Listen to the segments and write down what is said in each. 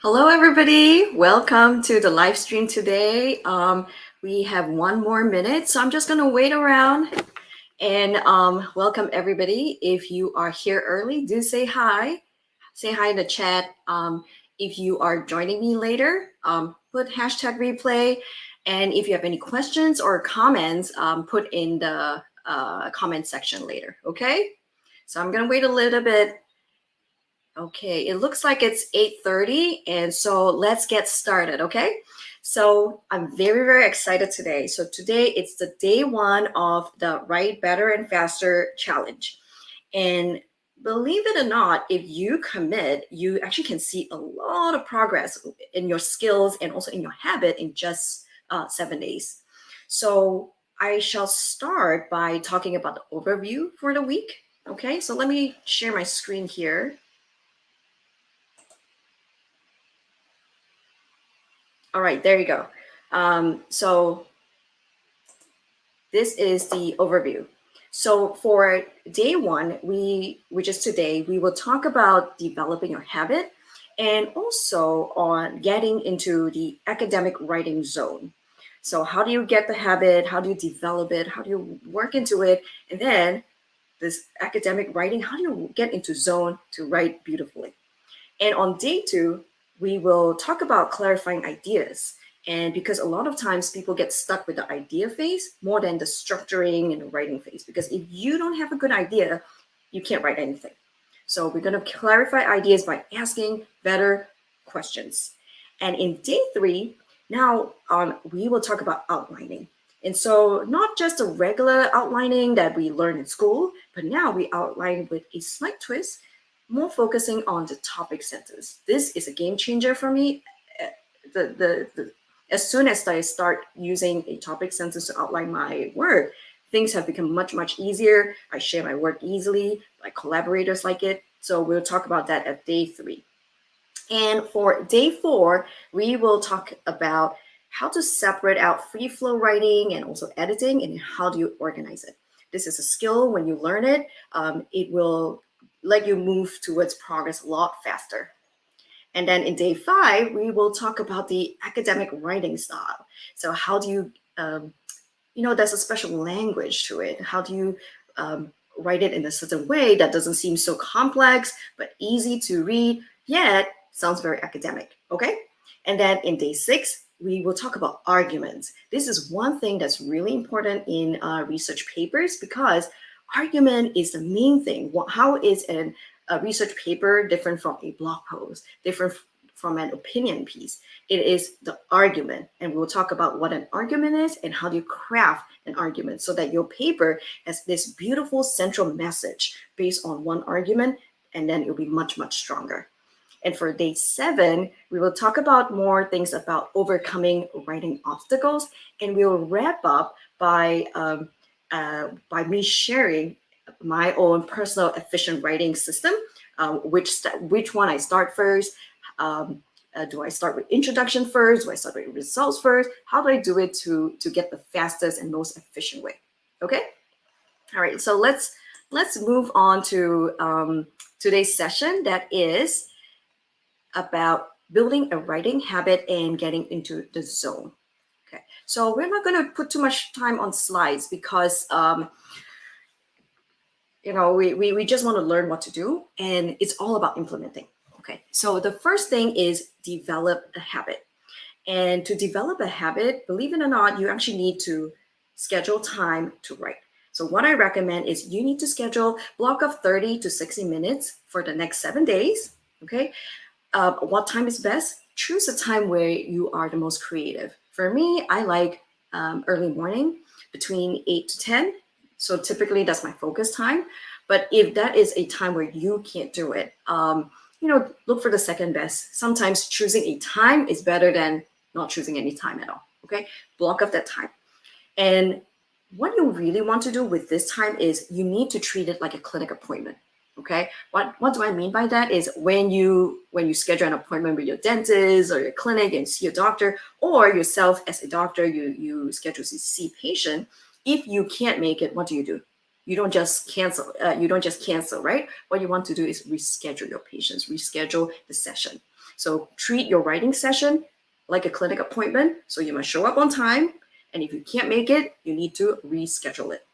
Hello, everybody. Welcome to the live stream today. We have one more minute, so I'm just going to wait around and welcome everybody. If you are here early, do say hi. Say hi in the chat. If you are joining me later, put hashtag replay. And if you have any questions or comments, put in the comment section later, okay? So I'm going to wait a little bit. Okay, it looks like it's 8:30, and so let's get started, okay? So I'm very, very excited today. So today it's the day one of the Write Better and Faster challenge. And believe it or not, if you commit, you actually can see a lot of progress in your skills and also in your habit in just 7 days. So I shall start by talking about the overview for the week. Okay, so let me share my screen here. All right, there you go. So this is the overview. So for day one, which is today, we will talk about developing your habit and also on getting into the academic writing zone. So how do you get the habit? How do you develop it? How do you work into it? And then this academic writing, how do you get into zone to write beautifully? And on day two, we will talk about clarifying ideas. And because a lot of times people get stuck with the idea phase more than the structuring and the writing phase. Because if you don't have a good idea, you can't write anything. So we're going to clarify ideas by asking better questions. And in day three, now we will talk about outlining. And so not just the regular outlining that we learn in school, but now we outline with a slight twist, more focusing on the topic sentence. This is a game changer for me. As soon as I start using a topic sentence to outline my work, things have become much, much easier. I share my work easily. My collaborators like it. So we'll talk about that at day three. And for day four, we will talk about how to separate out free flow writing and also editing and how do you organize it. This is a skill. When you learn it, it will let you move towards progress a lot faster. And then in day five, we will talk about the academic writing style. So how do you, there's a special language to it. How do you write it in a certain way that doesn't seem so complex, but easy to read, yet sounds very academic, okay? And then in day six, we will talk about arguments. This is one thing that's really important in research papers because argument is the main thing. How is a research paper different from a blog post, different from an opinion piece? It is the argument. And we'll talk about what an argument is and how do you craft an argument so that your paper has this beautiful central message based on one argument, and then it'll be much, much stronger. And for day seven, we will talk about more things about overcoming writing obstacles, and we will wrap up by me sharing my own personal efficient writing system. Which one I start first? Do I start with introduction first? Do I start with results first? How do I do it to get the fastest and most efficient way? Okay. All right. So let's move on to today's session. That is about building a writing habit and getting into the zone. Okay, so we're not going to put too much time on slides because we just want to learn what to do, and it's all about implementing. Okay, so the first thing is develop a habit. And to develop a habit, believe it or not, you actually need to schedule time to write. So what I recommend is you need to schedule block of 30 to 60 minutes for the next 7 days. Okay, what time is best? Choose a time where you are the most creative. For me, I like early morning between 8 to 10. So typically that's my focus time. But if that is a time where you can't do it, look for the second best. Sometimes choosing a time is better than not choosing any time at all. Okay, block up that time. And what you really want to do with this time is you need to treat it like a clinic appointment. Okay, what do I mean by that is when you schedule an appointment with your dentist or your clinic and see a doctor, or yourself as a doctor, you schedule to see a patient. If you can't make it, what do? You don't just cancel. Right? What you want to do is reschedule your patients, reschedule the session. So treat your writing session like a clinic appointment. So you must show up on time, and if you can't make it, you need to reschedule it.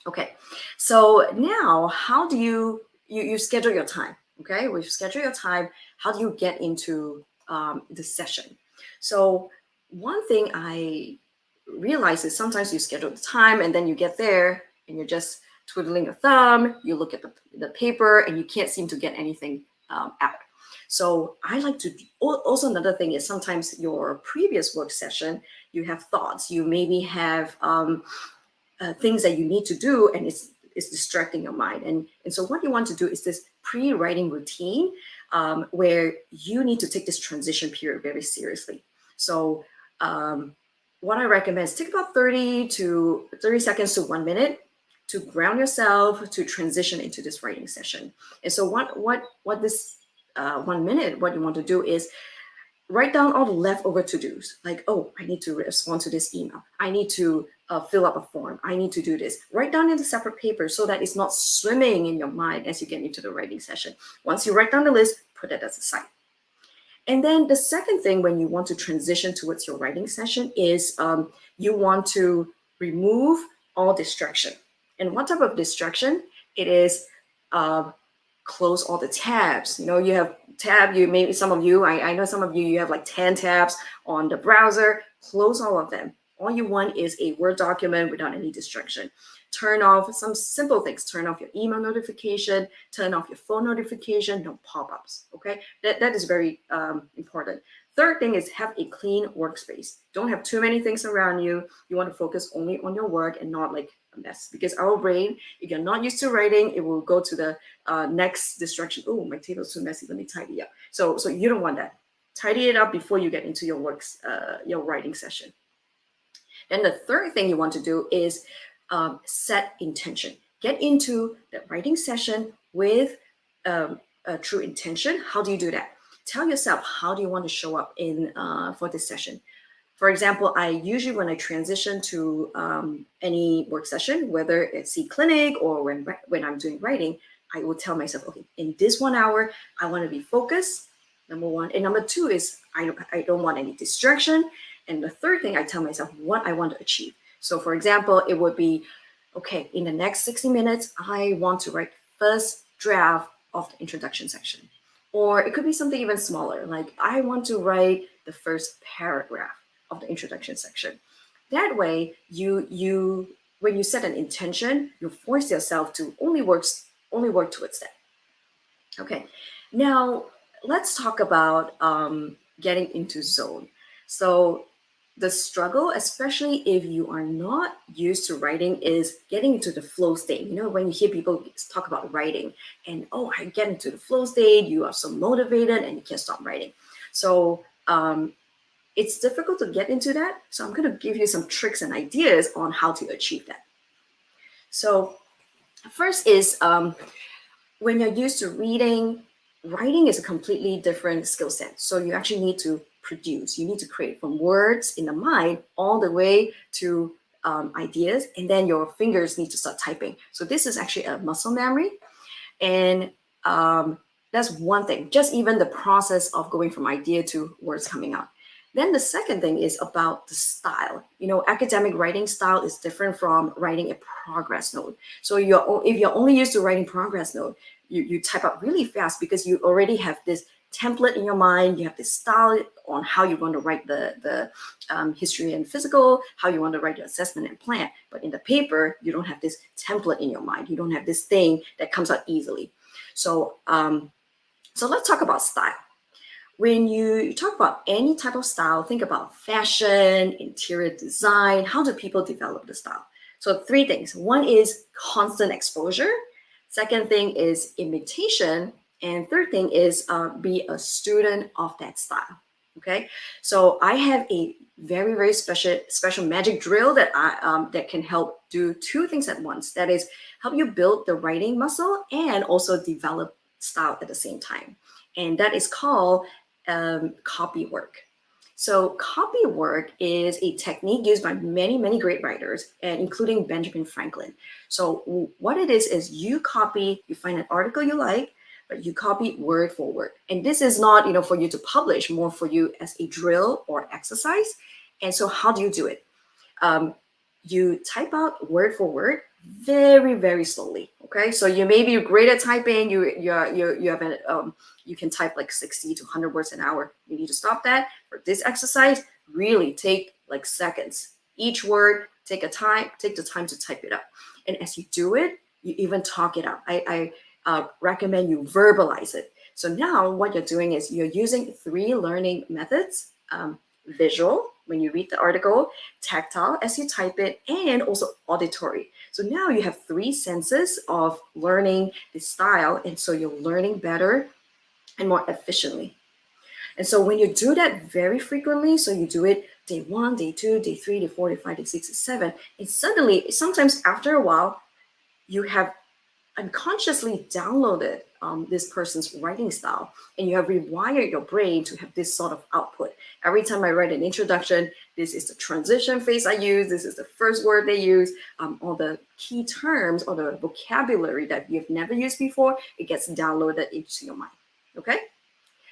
Okay, so now how do you schedule your time? Okay, we've scheduled your time. How do you get into the session? So one thing I realize is sometimes you schedule the time and then you get there and you're just twiddling your thumb. You look at the paper and you can't seem to get anything out. So I like to also, another thing is sometimes your previous work session, you have thoughts. You maybe have things that you need to do, and it's distracting your mind. And so what you want to do is this pre-writing routine where you need to take this transition period very seriously. So what I recommend is take about 30 seconds to 1 minute to ground yourself, to transition into this writing session. And so what this 1 minute, what you want to do is write down all the leftover to-dos. Like, oh, I need to respond to this email. I need to fill up a form. I need to do this. Write down in the separate paper so that it's not swimming in your mind as you get into the writing session. Once you write down the list, put that as a side. And then the second thing when you want to transition towards your writing session is you want to remove all distraction. And what type of distraction? It is close all the tabs. You know, you have tab, maybe some of you, I know some of you have like 10 tabs on the browser. Close all of them. All you want is a Word document without any distraction. Turn off some simple things. Turn off your email notification, turn off your phone notification, no pop-ups, okay? That is very important. Third thing is have a clean workspace. Don't have too many things around you. You want to focus only on your work and not like a mess, because our brain, if you're not used to writing, it will go to the next distraction. Oh, my table's too messy, let me tidy up. So you don't want that. Tidy it up before you get into your writing session. Then the third thing you want to do is set intention. Get into the writing session with a true intention. How do you do that? Tell yourself, how do you want to show up in for this session? For example, I usually, when I transition to any work session, whether it's the clinic or when I'm doing writing, I will tell myself, okay, in this 1 hour, I want to be focused, number one. And number two is I don't want any distraction. And the third thing, I tell myself what I want to achieve. So for example, it would be, okay, in the next 60 minutes, I want to write first draft of the introduction section. Or it could be something even smaller, like I want to write the first paragraph of the introduction section. That way, you when you set an intention, you force yourself to only work towards that. Okay, now let's talk about getting into zone. So the struggle, especially if you are not used to writing, is getting into the flow state. You know, when you hear people talk about writing and, oh, I get into the flow state, you are so motivated and you can't stop writing. So it's difficult to get into that. So I'm going to give you some tricks and ideas on how to achieve that. So first is when you're used to reading, writing is a completely different skill set. So you actually need to produce. You need to create from words in the mind all the way to ideas, and then your fingers need to start typing. So this is actually a muscle memory, and that's one thing. Just even the process of going from idea to words coming out. Then the second thing is about the style. You know, academic writing style is different from writing a progress note. So if you're only used to writing progress note, you type up really fast because you already have this template in your mind. You have this style on how you want to write the history and physical, how you want to write your assessment and plan. But in the paper, you don't have this template in your mind. You don't have this thing that comes out easily. So let's talk about style. When you talk about any type of style, think about fashion, interior design. How do people develop the style? So 3 things. One is constant exposure. Second thing is imitation. And third thing is be a student of that style. Okay, so I have a very, very special magic drill that that can help do 2 things at once. That is, help you build the writing muscle and also develop style at the same time. And that is called copy work. So copy work is a technique used by many, many great writers, and including Benjamin Franklin. So what it is you copy, you find an article you like, but you copy word for word. And this is not, for you to publish, more for you as a drill or exercise. And so how do you do it? You type out word for word very, very slowly. Okay, so you may be great at typing. You have you can type like 60 to 100 words an hour. You need to stop that. For this exercise, really take like seconds. Each word, take the time to type it up. And as you do it, you even talk it out. I recommend you verbalize it. So now what you're doing is you're using 3 learning methods: visual, when you read the article, tactile as you type it, and also auditory. So now you have 3 senses of learning the style, and so you're learning better and more efficiently. And so when you do that very frequently, so you do it day 1, day 2, day 3, day 4, day 5, day 6, day 7, and suddenly, sometimes after a while, you have unconsciously downloaded this person's writing style, and you have rewired your brain to have this sort of output. Every time I write an introduction, this is the transition phase I use, this is the first word they use, all the key terms or the vocabulary that you've never used before, it gets downloaded into your mind. Okay,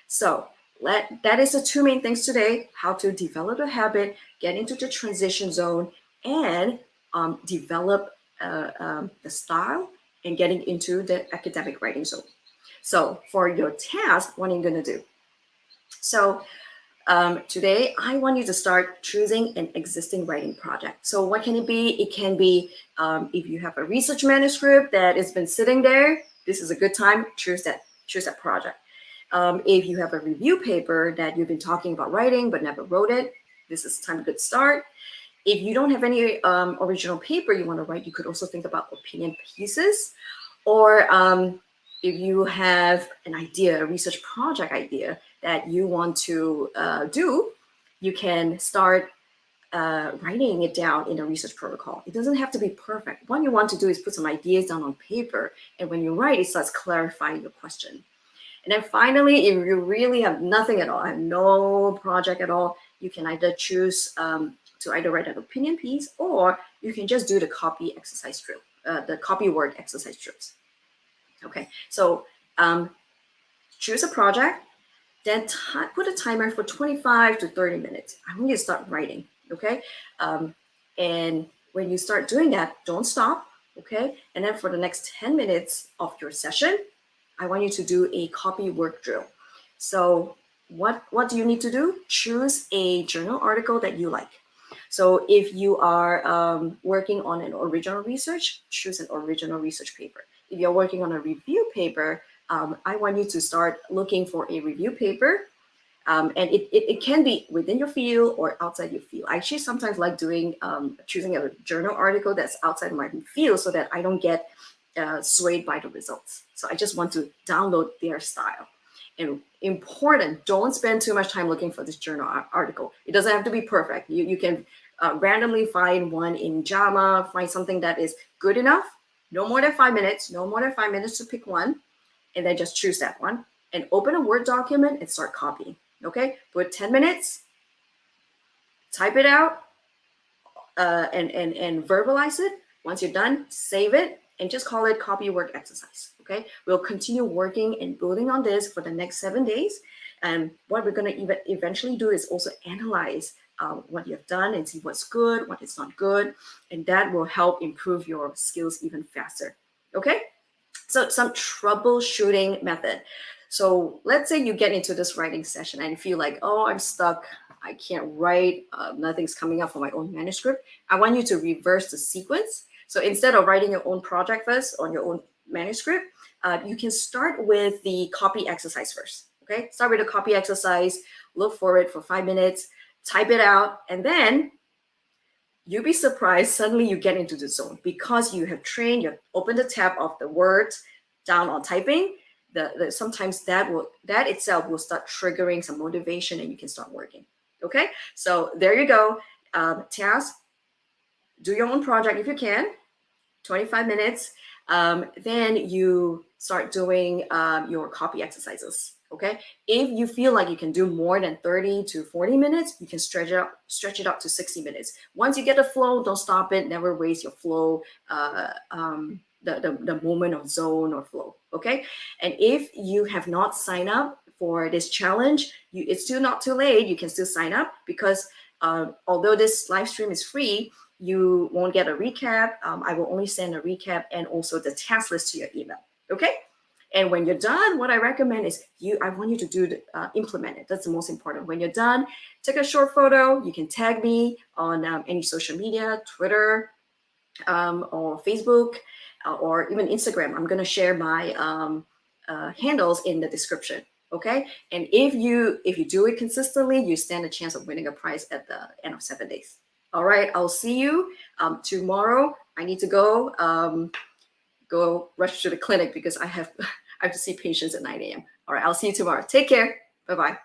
so that is the 2 main things today: how to develop a habit, get into the transition zone, and develop the style, and getting into the academic writing zone. So for your task, what are you going to do? So today, I want you to start choosing an existing writing project. So what can it be? It can be if you have a research manuscript that has been sitting there, this is a good time, choose that project. If you have a review paper that you've been talking about writing but never wrote it, this is time to get start. If you don't have any original paper you want to write, you could also think about opinion pieces. Or if you have an idea, a research project idea that you want to do, you can start writing it down in a research protocol. It doesn't have to be perfect. What you want to do is put some ideas down on paper, and when you write, it starts clarifying your question. And then finally, if you really have nothing at all, have no project at all, you can either choose to either write an opinion piece, or you can just do the copy exercise drill, the copy word exercise drills. Okay, so choose a project, then put a timer for 25 to 30 minutes. I want you to start writing, okay? And when you start doing that, don't stop, okay? And then for the next 10 minutes of your session, I want you to do a copy work drill. So what do you need to do? Choose a journal article that you like. So if you are working on an original research, choose an original research paper. If you're working on a review paper, I want you to start looking for a review paper. And it can be within your field or outside your field. I actually sometimes like doing choosing a journal article that's outside my field so that I don't get swayed by the results. So I just want to download their style. And important, don't spend too much time looking for this journal article. It doesn't have to be perfect. You can randomly find one in JAMA, find something that is good enough. No more than 5 minutes, to pick one, and then just choose that one and open a Word document and start copying. Okay, put 10 minutes, type it out, and verbalize it. Once you're done, save it and just call it copy work exercise. Okay, we'll continue working and building on this for the next 7 days. And what we're going to eventually do is also analyze what you have done and see what's good, what is not good, and that will help improve your skills even faster. Okay, so some troubleshooting method. So let's say you get into this writing session and feel like, oh, I'm stuck, I can't write, nothing's coming up for my own manuscript. I want you to reverse the sequence. So instead of writing your own project first on your own manuscript, you can start with the copy exercise first. Okay, start with the copy exercise, look for it for 5 minutes, type it out, and then you'll be surprised, suddenly you get into the zone because you have trained, you've opened the tab of the words down on typing. Sometimes that itself will start triggering some motivation and you can start working. Okay, so there you go. Task, do your own project if you can, 25 minutes. Then you start doing your copy exercises. Okay, if you feel like you can do more than 30 to 40 minutes, you can stretch it out to 60 minutes. Once you get the flow, don't stop it. Never waste your flow, the moment of zone or flow. Okay, and if you have not signed up for this challenge, it's still not too late. You can still sign up, because although this live stream is free, you won't get a recap. I will only send a recap and also the task list to your email. Okay. And when you're done, what I recommend is I want you to do implement it. That's the most important. When you're done, take a short photo. You can tag me on any social media, Twitter, or Facebook, or even Instagram. I'm going to share my handles in the description. Okay. And if you do it consistently, you stand a chance of winning a prize at the end of 7 days. All right. I'll see you tomorrow. I need to go rush to the clinic because I have to see patients at 9 a.m. All right. I'll see you tomorrow. Take care. Bye-bye.